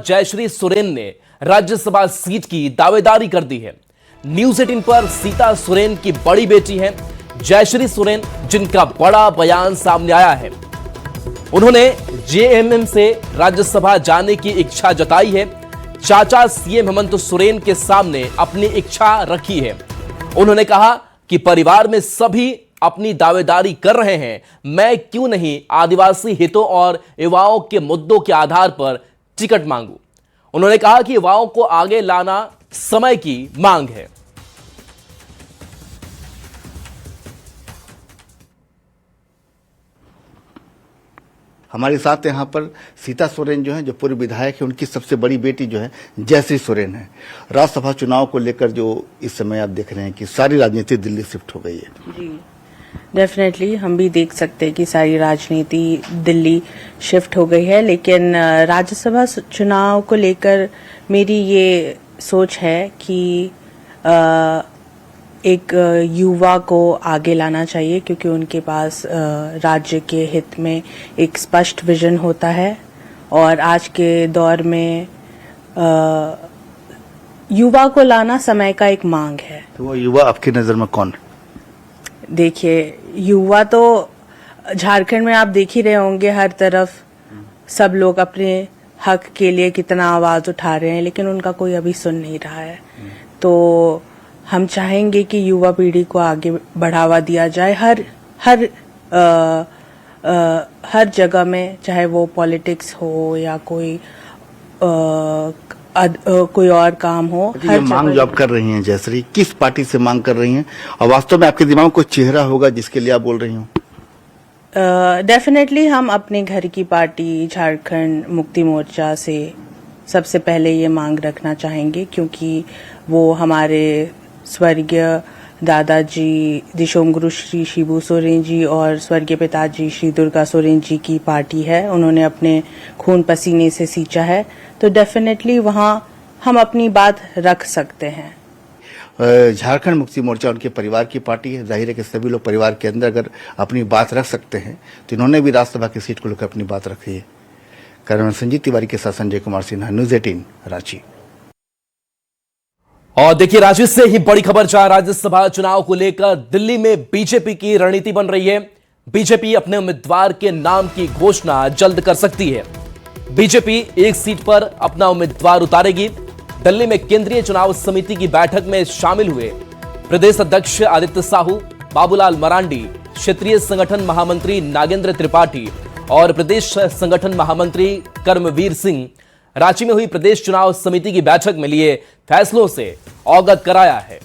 जयश्री सोरेन ने राज्यसभा सीट की दावेदारी कर दी है। न्यूज 18 पर सीता सोरेन की बड़ी बेटी हैं जयश्री सोरेन, जिनका बड़ा बयान सामने आया है। उन्होंने जेएमएम से राज्यसभा जाने की इच्छा जताई है। चाचा सीएम हेमंत सोरेन के सामने अपनी इच्छा रखी है। उन्होंने कहा कि परिवार में सभी अपनी दावेदारी कर रहे हैं, मैं क्यों नहीं आदिवासी हितों और युवाओं के मुद्दों के आधार पर टिकट मांगूं। उन्होंने कहा कि युवाओं को आगे लाना समय की मांग है। हमारे साथ यहाँ पर सीता सोरेन जो है, जो पूर्व विधायक है, उनकी सबसे बड़ी बेटी जो है जयश्री सोरेन है। राज्यसभा चुनाव को लेकर जो इस समय आप देख रहे हैं कि सारी राजनीति दिल्ली शिफ्ट हो गई है। जी डेफिनेटली हम भी देख सकते हैं कि सारी राजनीति दिल्ली शिफ्ट हो गई है, लेकिन राज्यसभा चुनाव को लेकर मेरी ये सोच है कि एक युवा को आगे लाना चाहिए, क्योंकि उनके पास राज्य के हित में एक स्पष्ट विजन होता है और आज के दौर में युवा को लाना समय का एक मांग है। तो वो युवा आपकी नजर में कौन है? देखिए, युवा तो झारखंड में आप देख ही रहे होंगे, हर तरफ सब लोग अपने हक के लिए कितना आवाज उठा रहे हैं, लेकिन उनका कोई अभी सुन नहीं रहा है। तो हम चाहेंगे कि युवा पीढ़ी को आगे बढ़ावा दिया जाए हर जगह में, चाहे वो पॉलिटिक्स हो या कोई और काम हो। ये मांग जो आप कर रही हैं जयश्री, किस पार्टी से मांग कर रही हैं और वास्तव में आपके दिमाग में कोई चेहरा होगा जिसके लिए आप बोल रही हो? डेफिनेटली हम अपने घर की पार्टी झारखंड मुक्ति मोर्चा से सबसे पहले ये मांग रखना चाहेंगे, क्योंकि वो हमारे स्वर्गीय दादाजी दिशोम गुरु श्री शिबू सोरेन जी और स्वर्गीय पिताजी श्री दुर्गा सोरेन जी की पार्टी है। उन्होंने अपने खून पसीने से सींचा है, तो डेफिनेटली वहाँ हम अपनी बात रख सकते हैं। झारखंड मुक्ति मोर्चा उनके परिवार की पार्टी है। जाहिर है कि सभी लोग परिवार के अंदर अगर अपनी बात रख सकते हैं तो इन्होंने भी राज्यसभा की सीट को लेकर अपनी बात रखी है। कैमरामैन संजीत तिवारी के साथ संजय कुमार सिन्हा, न्यूज 18 रांची। और देखिए, राज्य से ही बड़ी खबर चाहे राज्यसभा चुनाव को लेकर दिल्ली में बीजेपी की रणनीति बन रही है। बीजेपी अपने उम्मीदवार के नाम की घोषणा जल्द कर सकती है। बीजेपी एक सीट पर अपना उम्मीदवार उतारेगी। दिल्ली में केंद्रीय चुनाव समिति की बैठक में शामिल हुए प्रदेश अध्यक्ष आदित्य साहू, बाबूलाल मरांडी, क्षेत्रीय संगठन महामंत्री नागेंद्र त्रिपाठी और प्रदेश संगठन महामंत्री कर्मवीर सिंह रांची में हुई प्रदेश चुनाव समिति की बैठक में लिए फैसलों से अवगत कराया है।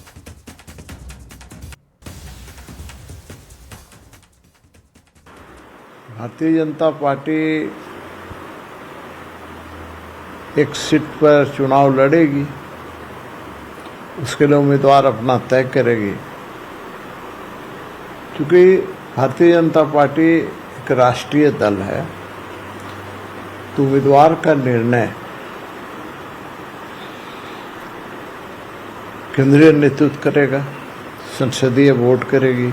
भारतीय जनता पार्टी एक सीट पर चुनाव लड़ेगी, उसके लिए उम्मीदवार अपना तय करेगी। क्योंकि भारतीय जनता पार्टी एक राष्ट्रीय दल है, तो उम्मीदवार का निर्णय केंद्रीय नेतृत्व करेगा, संसदीय वोट करेगी।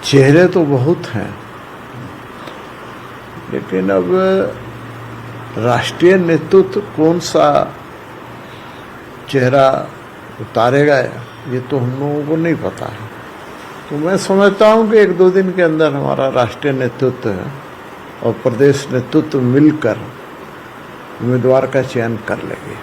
चेहरे तो बहुत हैं, लेकिन अब राष्ट्रीय नेतृत्व कौन सा चेहरा उतारेगा ये तो हम लोगों को नहीं पता है। तो मैं समझता हूँ कि 1-2 दिन के अंदर हमारा राष्ट्रीय नेतृत्व और प्रदेश नेतृत्व मिलकर उम्मीदवार का चयन कर लेंगे।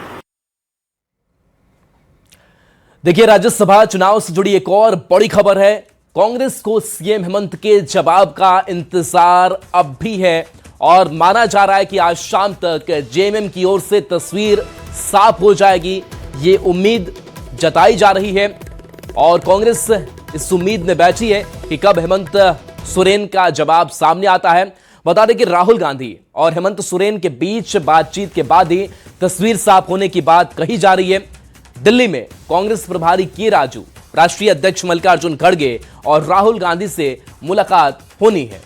देखिए, राज्यसभा चुनाव से जुड़ी एक और बड़ी खबर है। कांग्रेस को सीएम हेमंत के जवाब का इंतजार अब भी है और माना जा रहा है कि आज शाम तक जेएमएम की ओर से तस्वीर साफ हो जाएगी। ये उम्मीद जताई जा रही है और कांग्रेस इस उम्मीद में बैठी है कि कब हेमंत सोरेन का जवाब सामने आता है। बता दें कि राहुल गांधी और हेमंत सोरेन के बीच बातचीत के बाद ही तस्वीर साफ होने की बात कही जा रही है। दिल्ली में कांग्रेस प्रभारी के राजू, राष्ट्रीय अध्यक्ष मल्लिकार्जुन खड़गे और राहुल गांधी से मुलाकात होनी है।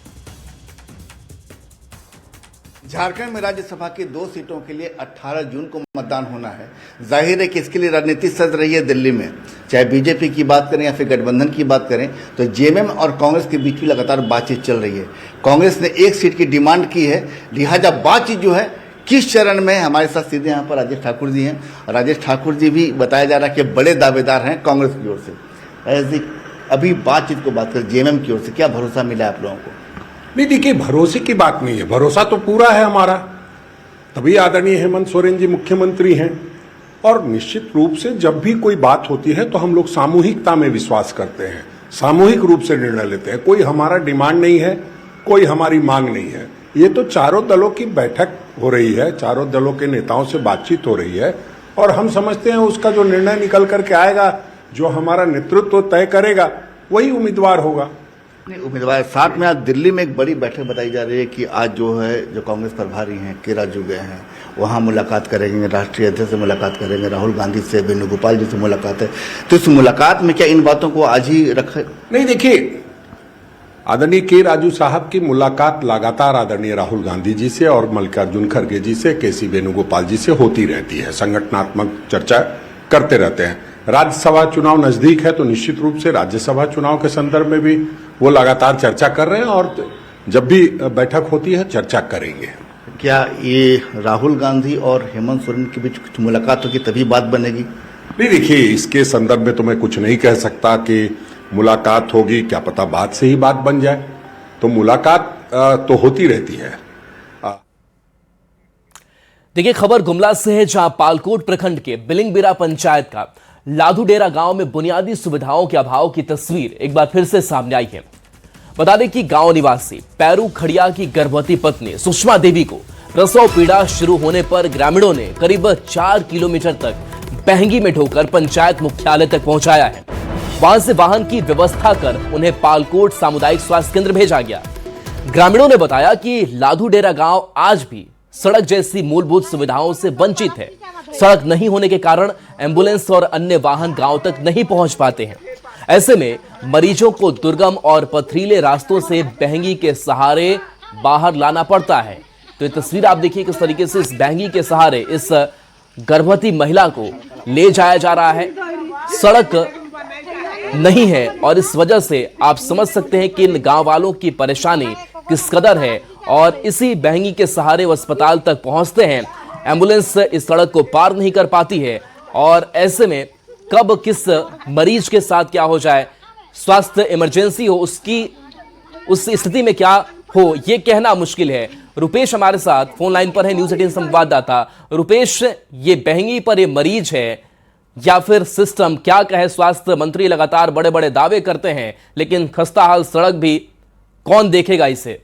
झारखंड में राज्यसभा की 2 सीटों के लिए 18 जून को मतदान होना है। जाहिर है कि इसके लिए रणनीति सज रही है दिल्ली में। चाहे बीजेपी की बात करें या फिर गठबंधन की बात करें, तो जेएमएम और कांग्रेस के बीच भी लगातार बातचीत चल रही है। कांग्रेस ने 1 सीट की डिमांड की है, लिहाजा बातचीत जो है किस चरण में है? हमारे साथ सीधे यहाँ पर राजेश ठाकुर जी हैं। राजेश ठाकुर जी भी बताया जा रहा है कि बड़े दावेदार हैं कांग्रेस की ओर से। ऐसी अभी बातचीत को बात करें जेएमएम की ओर से, क्या भरोसा मिला आप लोगों को? नहीं, देखिए, भरोसे की बात नहीं है, भरोसा तो पूरा है हमारा, तभी आदरणीय हेमंत सोरेन जी मुख्यमंत्री हैं। और निश्चित रूप से जब भी कोई बात होती है तो हम लोग सामूहिकता में विश्वास करते हैं, सामूहिक रूप से निर्णय लेते हैं। कोई हमारा डिमांड नहीं है, कोई हमारी मांग नहीं है। ये तो चारों दलों की बैठक हो रही है, चारों दलों के नेताओं से बातचीत हो रही है और हम समझते हैं उसका जो निर्णय निकल करके आएगा, जो हमारा नेतृत्व तय करेगा, वही उम्मीदवार होगा। नहीं, उम्मीदवार साथ में आज दिल्ली में एक बड़ी बैठक बताई जा रही है कि आज जो है जो कांग्रेस प्रभारी हैं के राजू गए हैं, वहाँ मुलाकात करेंगे, राष्ट्रीय अध्यक्ष से मुलाकात करेंगे, राहुल गांधी से, वेणुगोपाल जी से मुलाकात है। तो इस मुलाकात में क्या इन बातों को आज ही रखे? नहीं, देखिए, आदरणीय के राजू साहब की मुलाकात लगातार आदरणीय राहुल गांधी जी से और मल्लिकार्जुन खड़गे जी से, केसी वेणुगोपाल जी से होती रहती है, संगठनात्मक चर्चा करते रहते हैं। राज्यसभा चुनाव नजदीक है तो निश्चित रूप से राज्यसभा चुनाव के संदर्भ में भी वो लगातार चर्चा कर रहे हैं और जब भी बैठक होती है चर्चा करेंगे। क्या ये राहुल गांधी और हेमंत सोरेन के बीच कुछ मुलाकात होगी तभी बात बनेगी? नहीं, देखिए, इसके संदर्भ में तो मैं कुछ नहीं कह सकता कि मुलाकात होगी, क्या पता बात से ही बात बन जाए। तो मुलाकात तो होती रहती है। देखिए, खबर गुमला से है, जहां पालकोट प्रखंड के बिलिंगबिरा पंचायत का लाधुडेरा गांव में बुनियादी सुविधाओं के अभाव की तस्वीर एक बार फिर से सामने आई है। बता दें कि गांव निवासी पैरू खड़िया की गर्भवती पत्नी सुषमा देवी को प्रसव पीड़ा शुरू होने पर ग्रामीणों ने करीब 4 किलोमीटर तक बहंगी में ढोकर पंचायत मुख्यालय तक पहुंचाया है। वहां से वाहन की व्यवस्था कर उन्हें पालकोट सामुदायिक स्वास्थ्य केंद्र भेजा गया। ग्रामीणों ने बताया कि लाधुडेरा गांव आज भी सड़क जैसी मूलभूत सुविधाओं से वंचित है। सड़क नहीं होने के कारण एम्बुलेंस और अन्य वाहन गांव तक नहीं पहुंच पाते हैं। ऐसे में मरीजों को दुर्गम और पथरीले रास्तों से बहंगी के सहारे बाहर लाना पड़ता है। तो ये तस्वीर आप देखिए किस तरीके से इस बहंगी के सहारे इस गर्भवती महिला को ले जाया जा रहा है। सड़क नहीं है और इस वजह से आप समझ सकते हैं कि इन गांव वालों की परेशानी किस कदर है। और इसी बहंगी के सहारे वो अस्पताल तक पहुंचते हैं। एम्बुलेंस इस सड़क को पार नहीं कर पाती है और ऐसे में कब किस मरीज के साथ क्या हो जाए, स्वास्थ्य इमरजेंसी हो, उस स्थिति में क्या हो, यह कहना मुश्किल है। रुपेश हमारे साथ फोन लाइन पर है, न्यूज़ 18 संवाददाता। रुपेश, ये बहंगी पर ये मरीज है या फिर सिस्टम, क्या कहे? स्वास्थ्य मंत्री लगातार बड़े बड़े दावे करते हैं लेकिन खस्ता हाल सड़क भी कौन देखेगा इसे?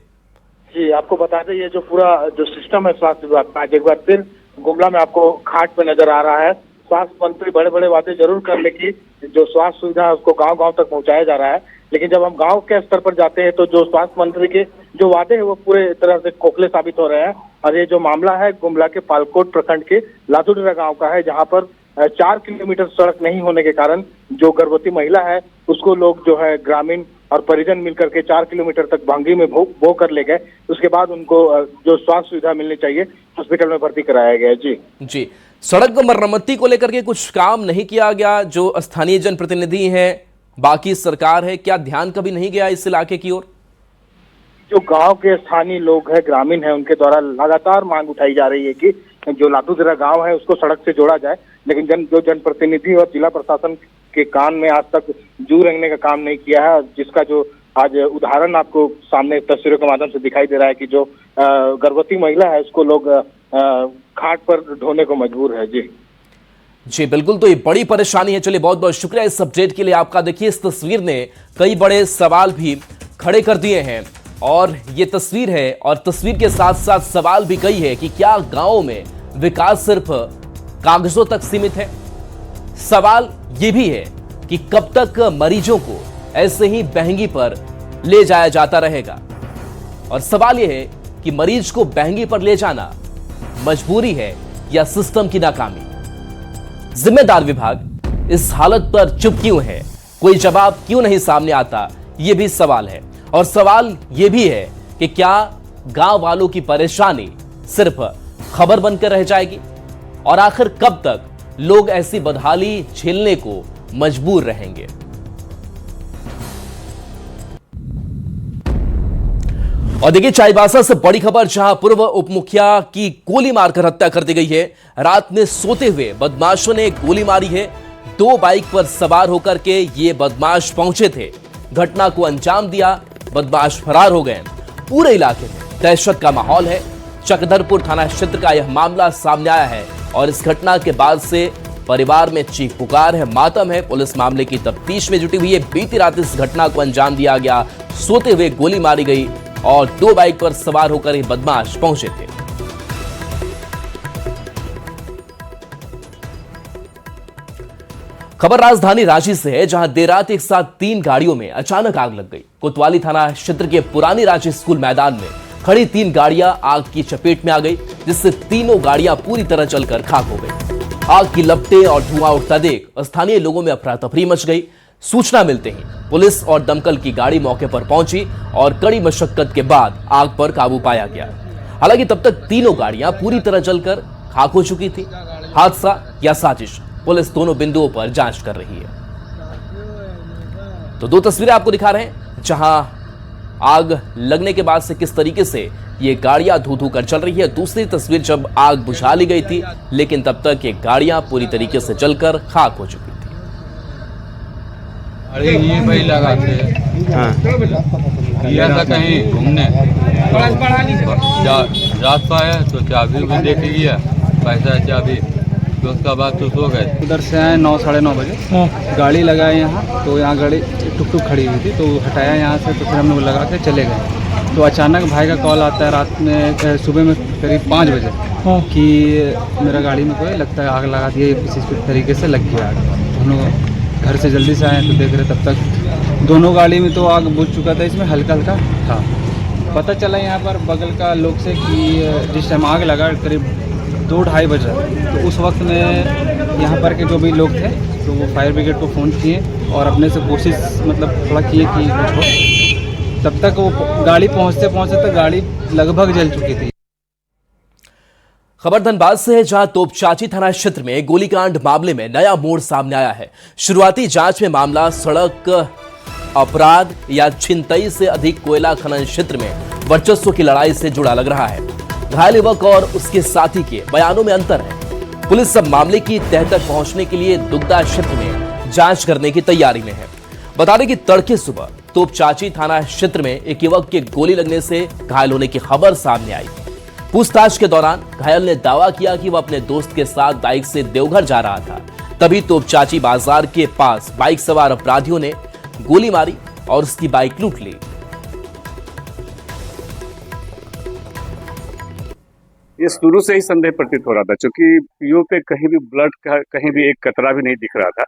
जी, आपको बता दें, ये जो पूरा जो सिस्टम है स्वास्थ्य विभाग का, आज एक बार फिर गुमला में आपको खाट पे नजर आ रहा है। स्वास्थ्य मंत्री बड़े बड़े वादे जरूर कर ले कि जो स्वास्थ्य सुविधा है उसको गांव गांव तक पहुंचाया जा रहा है, लेकिन जब हम गांव के स्तर पर जाते हैं तो जो स्वास्थ्य मंत्री के जो वादे हैं वो पूरे तरह से खोखले साबित हो रहे हैं। और ये जो मामला है गुमला के पालकोट प्रखंड के लाधुडेरा गाँव का है, जहाँ पर 4 किलोमीटर सड़क नहीं होने के कारण जो गर्भवती महिला है उसको लोग जो है ग्रामीण और परिजन मिलकर के 4 किलोमीटर तक भांगी में बो कर ले गए। उसके बाद उनको जो स्वास्थ्य सुविधा मिलनी चाहिए हॉस्पिटल में भर्ती कराया गया। जी, सड़क मरम्मती को लेकर के कुछ काम नहीं किया गया? जो स्थानीय जनप्रतिनिधि हैं, बाकी सरकार है, क्या ध्यान कभी नहीं गया इस इलाके की ओर? जो गांव के स्थानीय लोग हैं, ग्रामीण हैं, उनके द्वारा लगातार मांग उठाई जा रही है कि जो लाधुडेरा गांव है उसको सड़क से जोड़ा जाए, लेकिन जो जनप्रतिनिधि और जिला प्रशासन के कान में आज तक जू रेंगने का काम नहीं किया है। जिसका जो आज उदाहरण आपको सामने तस्वीरों के माध्यम से दिखाई दे रहा है कि जो गर्भवती महिला है उसको लोग खाट पर ढोने को मजबूर है। जी बिल्कुल, तो ये बड़ी परेशानी है। चलिए, बहुत बहुत शुक्रिया इस अपडेट के लिए आपका। देखिए, इस तस्वीर ने कई बड़े सवाल भी खड़े कर दिए हैं और ये तस्वीर है और तस्वीर के साथ साथ सवाल भी कई है कि क्या गांव में विकास सिर्फ कागजों तक सीमित है? सवाल ये भी है कि कब तक मरीजों को ऐसे ही बहंगी पर ले जाया जाता रहेगा? और सवाल यह है कि मरीज को बहंगी पर ले जाना मजबूरी है या सिस्टम की नाकामी? जिम्मेदार विभाग इस हालत पर चुप क्यों है? कोई जवाब क्यों नहीं सामने आता? यह भी सवाल है। और सवाल यह भी है कि क्या गांव वालों की परेशानी सिर्फ खबर बनकर रह जाएगी? और आखिर कब तक लोग ऐसी बदहाली झेलने को मजबूर रहेंगे? और देखिए चाईबासा से बड़ी खबर, जहां पूर्व उप मुखिया की गोली मारकर हत्या कर दी गई है। रात में सोते हुए बदमाशों ने गोली मारी है। 2 बाइक पर सवार होकर के ये बदमाश पहुंचे थे, घटना को अंजाम दिया, बदमाश फरार हो गए। पूरे इलाके में दहशत का माहौल है। चकधरपुर थाना क्षेत्र का यह मामला सामने आया है और इस घटना के बाद से परिवार में चीख पुकार है, मातम है। पुलिस मामले की तफ्तीश में जुटी हुई है। बीती रात इस घटना को अंजाम दिया गया, सोते हुए गोली मारी गई और 2 बाइक पर सवार होकर ये बदमाश पहुंचे थे। खबर राजधानी रांची से है, जहां देर रात एक साथ 3 गाड़ियों में अचानक आग लग गई। कोतवाली थाना क्षेत्र के पुरानी रांची स्कूल मैदान में खड़ी 3 गाड़ियां आग की चपेट में आ गई, जिससे तीनों गाड़ियां पूरी तरह जलकर खाक हो गई। आग की लपटें और धुआं उठता देख स्थानीय लोगों में अफरा तफरी मच गई। सूचना मिलते ही पुलिस और दमकल की गाड़ी मौके पर पहुंची और कड़ी मशक्कत के बाद आग पर काबू पाया गया। हालांकि तब तक तीनों गाड़ियां पूरी तरह जलकर खाक हो चुकी थी। हादसा या साजिश, पुलिस दोनों बिंदुओं पर जांच कर रही है। तो 2 तस्वीरें आपको दिखा रहे हैं, जहां आग लगने के बाद से किस तरीके से ये गाड़ियां धू धू कर चल रही है। दूसरी तस्वीर जब आग बुझा ली गई थी, लेकिन तब तक ये गाड़ियां पूरी तरीके से जलकर खाक हो चुकी थी। अरे ये भाई लगा थे, गया था कहीं घूमने, रात को आया तो चाबी भी देख लिया, पैसा चाबी, तो उसका बाद तो सो गए। उधर से आए 9 साढ़े 9 बजे, गाड़ी लगाए यहाँ, तो यहाँ गाड़ी टुक टुक खड़ी हुई थी, तो हटाया यहाँ से, तो फिर हम लोग लगा के चले गए। तो अचानक भाई का कॉल आता है रात में, सुबह में करीब 5 बजे कि मेरा गाड़ी में कोई लगता है आग लगा दिए, किसी तरीके से लग गया आग। हम लोग घर से जल्दी से आए तो देख रहे, तब तक दोनों गाड़ी में तो आग बुझ चुका था, इसमें हल्का हल्का था। पता चला यहाँ पर बगल का लोग से कि जिस टाइम आग लगा करीब 2-2:30 बजे, तो उस वक्त में यहाँ पर के जो भी लोग थे तो वो फायर ब्रिगेड को फ़ोन किए और अपने से कोशिश मतलब थोड़ा किए कि कुछ हो। तब तक वो गाड़ी पहुँचते तक गाड़ी लगभग जल चुकी थी। खबर धनबाद से है, जहां तोपचाची थाना क्षेत्र में गोलीकांड मामले में नया मोड़ सामने आया है। शुरुआती जांच में मामला सड़क अपराध या छिनतई से अधिक कोयला खनन क्षेत्र में वर्चस्व की लड़ाई से जुड़ा लग रहा है। घायल युवक और उसके साथी के बयानों में अंतर है। पुलिस सब मामले की तह तक पहुंचने के लिए दुग्धा क्षेत्र में जांच करने की तैयारी में है। बता दें कि तड़के सुबह तोपचाची थाना क्षेत्र में एक युवक के गोली लगने से घायल होने की खबर सामने आई। पूछताछ के दौरान घायल ने दावा किया कि वह अपने दोस्त के साथ बाइक से देवघर जा रहा था। तभी तोपचाची बाजार के पास बाइक सवार अपराधियों ने गोली मारी और उसकी बाइक लूट ली। ये शुरू से ही संदेह प्रतीत हो रहा था, क्योंकि पीओ पे कहीं भी ब्लड का कहीं भी एक कतरा भी नहीं दिख रहा था।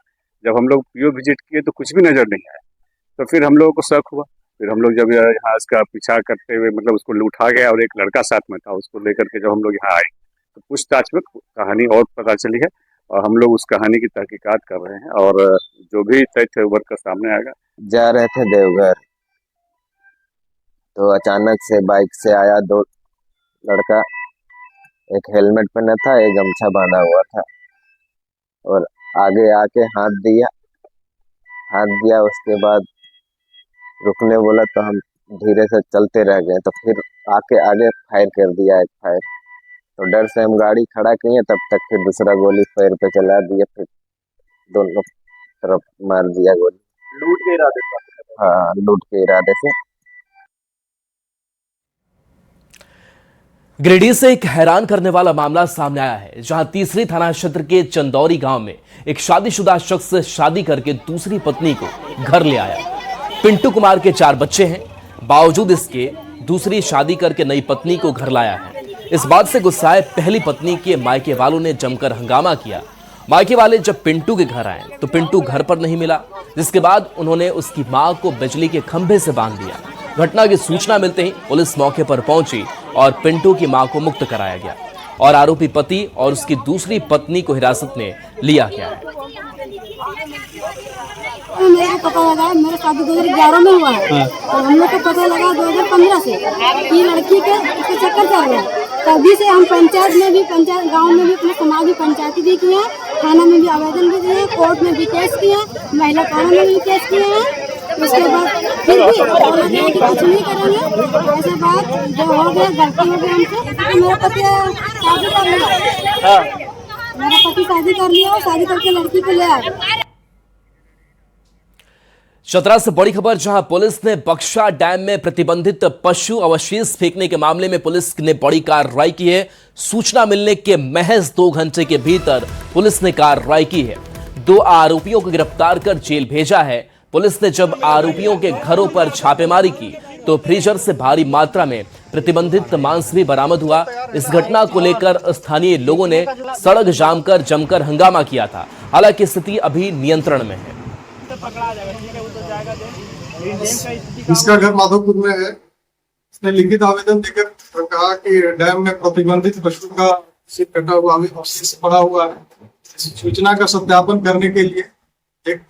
जब हम लोग पीओ विजिट किए तो कुछ भी नजर नहीं आया, तो फिर हम लोगों को शक हुआ। फिर हम लोग जब यहाँ इसका पीछा करते हुए मतलब उसको लूटा गया और एक लड़का साथ में था, उसको लेकर के जब हम लोग यहाँ आए तो पूछताछ में कहानी और पता चली है और हम लोग उस कहानी की तहकीकात कर रहे हैं और जो भी तथ्य उभर कर सामने आएगा। जा रहे थे देवघर, तो अचानक से बाइक से आया 2 लड़का, एक हेलमेट पहना था, एक गमछा बांधा हुआ था और आगे आके हाथ दिया। उसके बाद रुकने बोला तो हम धीरे से चलते रह गए, तो फिर आके आगे फायर कर दिया एक फायर। तो डर से हम गाड़ी खड़ा किए, तब तक फिर दूसरा गोली फायर पे चला दिया, फिर दोनों तरफ मार दिया गोली। लूट के इरादे से? हाँ, लूट के इरादे से। गिरिडीह से एक हैरान करने वाला मामला सामने आया है, जहां तीसरी थाना क्षेत्र के चंदौरी गांव में एक शादीशुदा शख्स शादी करके दूसरी पत्नी को घर ले आया। पिंटू कुमार के 4 बच्चे हैं, बावजूद इसके दूसरी शादी करके नई पत्नी को घर लाया है। इस बात से गुस्साए पहली पत्नी के मायके वालों ने जमकर हंगामा किया। मायके वाले जब पिंटू के घर आए तो पिंटू घर पर नहीं मिला, जिसके बाद उन्होंने उसकी मां को बिजली के खंभे से बांध दिया। घटना की सूचना मिलते ही पुलिस मौके पर पहुंची और पिंटू की मां को मुक्त कराया गया और आरोपी पति और उसकी दूसरी पत्नी को हिरासत में लिया गया है। मेरे को पता लगा, मेरा शादी 2011 में हुआ है और हम लोग को पता लगा 2015 से कि लड़की के उसके चक्कर चल रहा है। तभी से हम पंचायत गांव में भी अपने समाज में पंचायती भी किए, थाना में भी आवेदन भी दिए, कोर्ट में भी केस किए, महिला थाना में भी केस किए हैं। उसके बाद फिर भी बोला गया कि कुछ नहीं करेंगे। ऐसे बात जो हो गया, गलती हो गई हमसे। तो मेरा पति शादी कर लिया, मेरा पति शादी कर लिया और शादी करके लड़की को ले आ गया। चतरा से बड़ी खबर, जहां पुलिस ने बक्शा डैम में प्रतिबंधित पशु अवशेष फेंकने के मामले में पुलिस ने बड़ी कार्रवाई की है। सूचना मिलने के महज 2 घंटे के भीतर पुलिस ने कार्रवाई की है। 2 आरोपियों को गिरफ्तार कर जेल भेजा है। पुलिस ने जब आरोपियों के घरों पर छापेमारी की तो फ्रीजर से भारी मात्रा में प्रतिबंधित मांस भी बरामद हुआ। इस घटना को लेकर स्थानीय लोगों ने सड़क जाम कर जमकर हंगामा किया था। हालांकि स्थिति अभी नियंत्रण में है। इसका घर माधोपुर में है। इसने लिखित आवेदन देकर कहा कि डैम में प्रतिबंधित पशु का सिर कटा हुआ अवशेष पड़ा हुआ है। सूचना का सत्यापन करने के लिए एक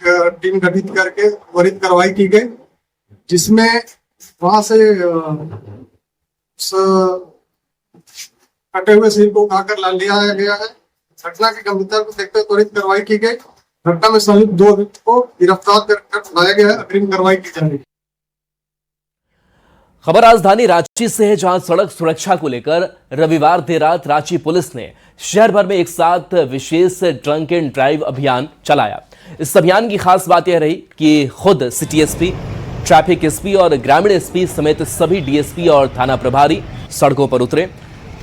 टीम गठित करके त्वरित कार्रवाई की गई, जिसमें वहां से कटे हुए सिर को उठाकर ला लिया गया है। घटना की गंभीरता को देखते हुए त्वरित कार्रवाई की गई। घटना में संलिप्त 2 व्यक्ति को गिरफ्तार कर लाया गया है। अग्रिम कार्रवाई की जा रही है। खबर राजधानी रांची से है, जहां सड़क सुरक्षा को लेकर रविवार देर रात रांची पुलिस ने शहर भर में एक साथ विशेष ड्रंक एंड ड्राइव अभियान चलाया। इस अभियान की खास बात यह रही कि खुद सिटी एसपी, ट्रैफिक एसपी और ग्रामीण एसपी समेत सभी डीएसपी और थाना प्रभारी सड़कों पर उतरे।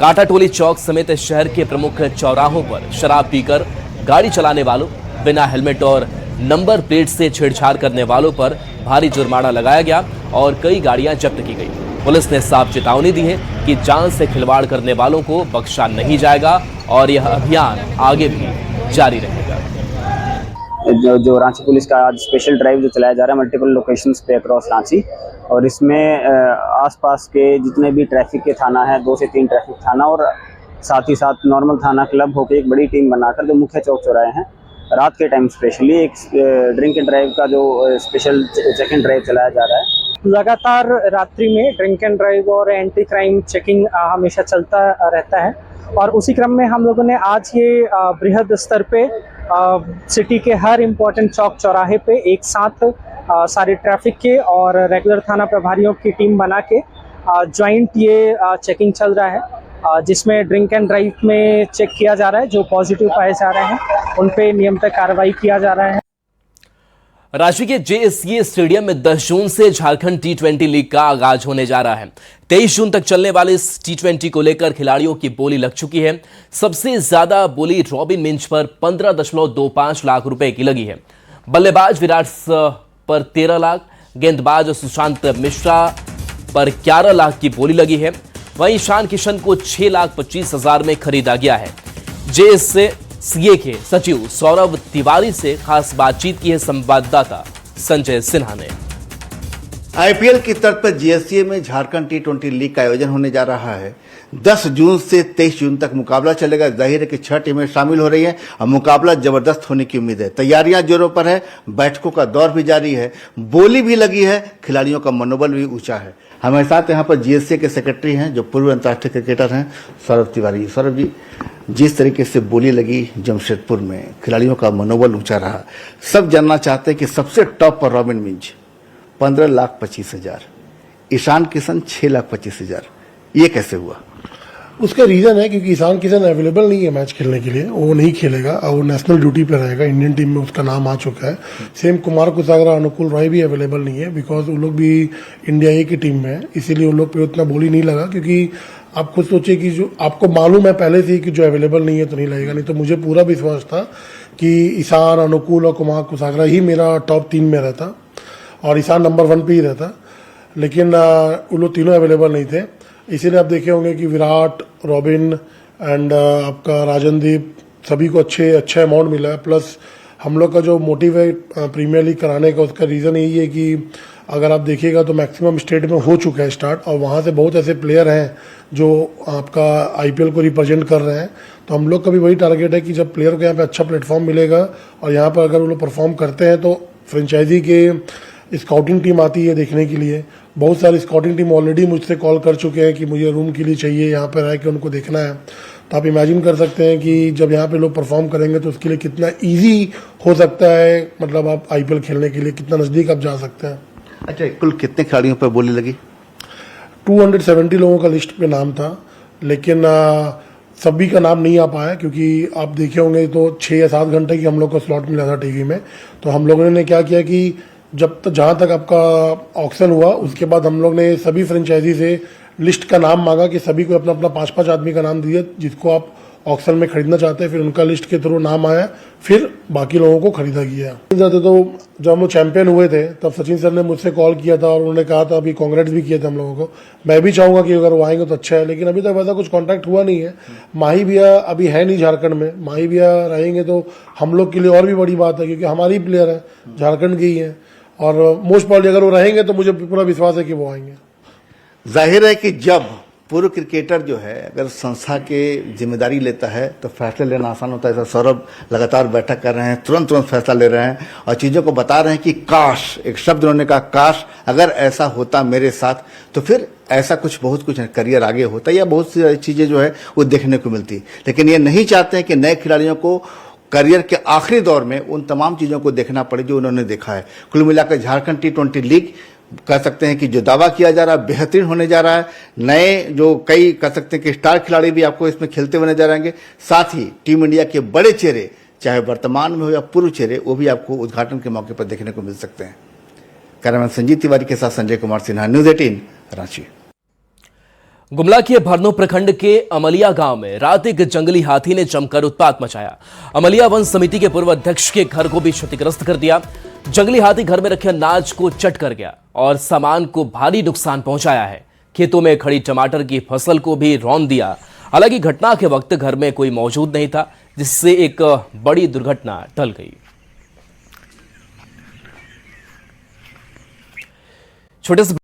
कांटाटोली चौक समेत शहर के प्रमुख चौराहों पर शराब पीकर गाड़ी चलाने वालों, बिना हेलमेट और नंबर प्लेट से छेड़छाड़ करने वालों पर भारी जुर्माना लगाया गया और कई गाड़ियां जब्त की गई। पुलिस ने साफ चेतावनी दी है कि जान से खिलवाड़ करने वालों को बख्शा नहीं जाएगा और यह अभियान आगे भी जारी रहेगा। जो रांची पुलिस का आज स्पेशल ड्राइव जो चलाया जा रहा है मल्टीपल लोकेशंस पे अक्रॉस रांची, और इसमें आसपास के जितने भी ट्रैफिक के थाना है, 2 से 3 ट्रैफिक थाना और साथ ही साथ नॉर्मल थाना क्लब होकर एक बड़ी टीम बनाकर जो मुख्य चौक चौराहे हैं, रात के टाइम स्पेशली एक ड्रिंक एंड ड्राइव का जो स्पेशल चेक एंड ड्राइव चलाया जा रहा है। लगातार रात्रि में ड्रिंक एंड ड्राइव और एंटी क्राइम चेकिंग हमेशा चलता रहता है, और उसी क्रम में हम लोगों ने आज ये बृहद स्तर पे सिटी के हर इम्पोर्टेंट चौक चौराहे पे एक साथ सारे ट्रैफिक के और रेगुलर थाना प्रभारियों की टीम बना के ज्वाइंट ये चेकिंग चल रहा है, जिसमें ड्रिंक एंड ड्राइव में चेक किया जा रहा है। जो पॉजिटिव पाए जा रहे हैं उन पे नियमित कार्रवाई किया जा रहा है। रांची के जेएससीए स्टेडियम में 10 जून से झारखंड T20 लीग का आगाज होने जा रहा है। 23 जून तक चलने वाले इस T20 को लेकर खिलाड़ियों की बोली लग चुकी है। सबसे ज्यादा बोली रॉबिन मिंच पर 15.25 लाख रुपए की लगी है। बल्लेबाज विराट पर 13 लाख, गेंदबाज सुशांत मिश्रा पर 11 लाख की बोली लगी है। वहीं ईशान किशन को 6,25,000 में खरीदा गया है। जेएससीए के सचिव सौरभ तिवारी से खास बातचीत की है संवाददाता संजय सिन्हा ने। आईपीएल की तर्ज पर जीएससीए में झारखंड T20 लीग का आयोजन होने जा रहा है। 10 जून से 23 जून तक मुकाबला चलेगा। जाहिर है कि 6 टीमें शामिल हो रही हैं और मुकाबला जबरदस्त होने की उम्मीद है। तैयारियां जोरों पर है, बैठकों का दौर भी जारी है, बोली भी लगी है, खिलाड़ियों का मनोबल भी ऊंचा है। हमारे साथ यहाँ पर जीएससीए के सेक्रेटरी हैं, जो पूर्व अंतर्राष्ट्रीय क्रिकेटर हैं, सौरभ तिवारी। सौरभ जी, जिस तरीके से बोली लगी जमशेदपुर में, खिलाड़ियों का मनोबल ऊंचा रहा, सब जानना चाहते हैं कि सबसे टॉप पर रॉबिन मिंच 15,25,000, ईशान किशन 6,25,000, ये कैसे हुआ? उसका रीजन है क्योंकि ईशान किशन अवेलेबल नहीं है मैच खेलने के लिए, वो नहीं खेलेगा और वो नेशनल ड्यूटी पे रहेगा। इंडियन टीम में उसका नाम आ चुका है। सेम कुमार कुसागरा, अनुकूल रॉय भी अवेलेबल नहीं है, बिकॉज वो लोग भी इंडिया ए की टीम में है, इसीलिए उन लोग पे उतना बोली नहीं लगा। क्योंकि आप खुद सोचिए कि जो आपको मालूम है पहले से कि जो अवेलेबल नहीं है तो नहीं लगेगा। नहीं तो मुझे पूरा विश्वास था कि ईशान, अनुकूल और कुमार कुसागरा ही मेरा टॉप 3 में रहता और ईशान नंबर 1 पे ही रहता, लेकिन वो लोग तीनों अवेलेबल नहीं थे। इसीलिए आप देखे होंगे कि विराट, रॉबिन एंड आपका राजनदीप सभी को अच्छे अमाउंट मिला है। प्लस हम लोग का जो मोटिव है प्रीमियर लीग कराने का, उसका रीज़न यही है कि अगर आप देखिएगा तो मैक्सिमम स्टेट में हो चुका है स्टार्ट, और वहाँ से बहुत ऐसे प्लेयर हैं जो आपका आईपीएल को रिप्रेजेंट कर रहे हैं। तो हम लोग का भी वही टारगेट है कि जब प्लेयर को यहाँ पे अच्छा प्लेटफॉर्म मिलेगा और यहाँ पर अगर वो लोग परफॉर्म करते हैं तो फ्रेंचाइजी के स्काउटिंग टीम आती है देखने के लिए। बहुत सारी स्काउटिंग टीम ऑलरेडी मुझसे कॉल कर चुके हैं कि मुझे रूम के लिए चाहिए, यहाँ पर रह के उनको देखना है। तो आप इमेजिन कर सकते हैं कि जब यहाँ पे लोग परफॉर्म करेंगे तो उसके लिए कितना इजी हो सकता है, मतलब आप आईपीएल खेलने के लिए कितना नज़दीक आप जा सकते हैं। अच्छा, कुल कितने खिलाड़ियों पर बोली लगी? 270 लोगों का लिस्ट पे नाम था, लेकिन सभी का नाम नहीं आ पाया क्योंकि आप देखे होंगे तो 6 या 7 घंटे की हम लोग को स्लॉट मिला था टीवी में। तो हम लोगों ने क्या किया कि जब तक जहां तक आपका ऑक्शन हुआ उसके बाद हम लोग ने सभी फ्रेंचाइजी से लिस्ट का नाम मांगा कि सभी को अपना अपना 5-5 आदमी का नाम दिया जिसको आप ऑक्शन में खरीदना चाहते हैं। फिर उनका लिस्ट के थ्रू नाम आया, फिर बाकी लोगों को खरीदा गया। तो जब हम लोग चैंपियन हुए थे तब सचिन सर ने मुझसे कॉल किया था और उन्होंने कहा था, अभी कांग्रेस भी किया था हम लोगों को। मैं भी चाहूंगा कि अगर वो आएंगे तो अच्छा है, लेकिन अभी तक वैसा कुछ कॉन्टैक्ट हुआ नहीं है। माही भैया अभी है नहीं झारखंड में, माही भैया रहेंगे तो हम लोग के लिए और भी बड़ी बात है क्योंकि हमारी प्लेयर है, झारखंड के ही है। और मोस्ट प्रॉब्ली अगर वो रहेंगे तो मुझे पूरा विश्वास है कि वो आएंगे। जाहिर है कि जब पूर्व क्रिकेटर जो है अगर संस्था के जिम्मेदारी लेता है तो फैसले लेना आसान होता है। जैसा सौरभ लगातार बैठक कर रहे हैं, तुरंत फैसला ले रहे हैं और चीज़ों को बता रहे हैं कि काश, एक शब्द उन्होंने कहा, काश अगर ऐसा होता मेरे साथ तो फिर ऐसा कुछ बहुत कुछ करियर आगे होता या बहुत सी चीज़ें जो है वो देखने को मिलती। लेकिन ये नहीं चाहते हैं कि नए खिलाड़ियों को करियर के आखिरी दौर में उन तमाम चीज़ों को देखना पड़े जो उन्होंने देखा है। कुल मिलाकर झारखंड T20 लीग कह सकते हैं कि जो दावा किया जा रहा है बेहतरीन होने जा रहा है। नए जो कई कह सकते हैं कि स्टार खिलाड़ी भी आपको इसमें खेलते हुए नजर आएंगे। साथ ही टीम इंडिया के बड़े चेहरे, चाहे वर्तमान में हो या पूर्व चेहरे, वो भी आपको उद्घाटन के मौके पर देखने को मिल सकते हैं। कैमरामैन संजीव तिवारी के साथ संजय कुमार सिन्हा, न्यूज़ 18 रांची। गुमला के भरनो प्रखंड के अमलिया गांव में रात एक जंगली हाथी ने जमकर उत्पात मचाया। अमलिया वन समिति के पूर्व अध्यक्ष के घर को भी क्षतिग्रस्त कर दिया। जंगली हाथी घर में रखे अनाज को चट कर गया और सामान को भारी नुकसान पहुंचाया है। खेतों में खड़ी टमाटर की फसल को भी रौंद दिया। हालांकि घटना के वक्त घर में कोई मौजूद नहीं था, जिससे एक बड़ी दुर्घटना टल गई। छोटे से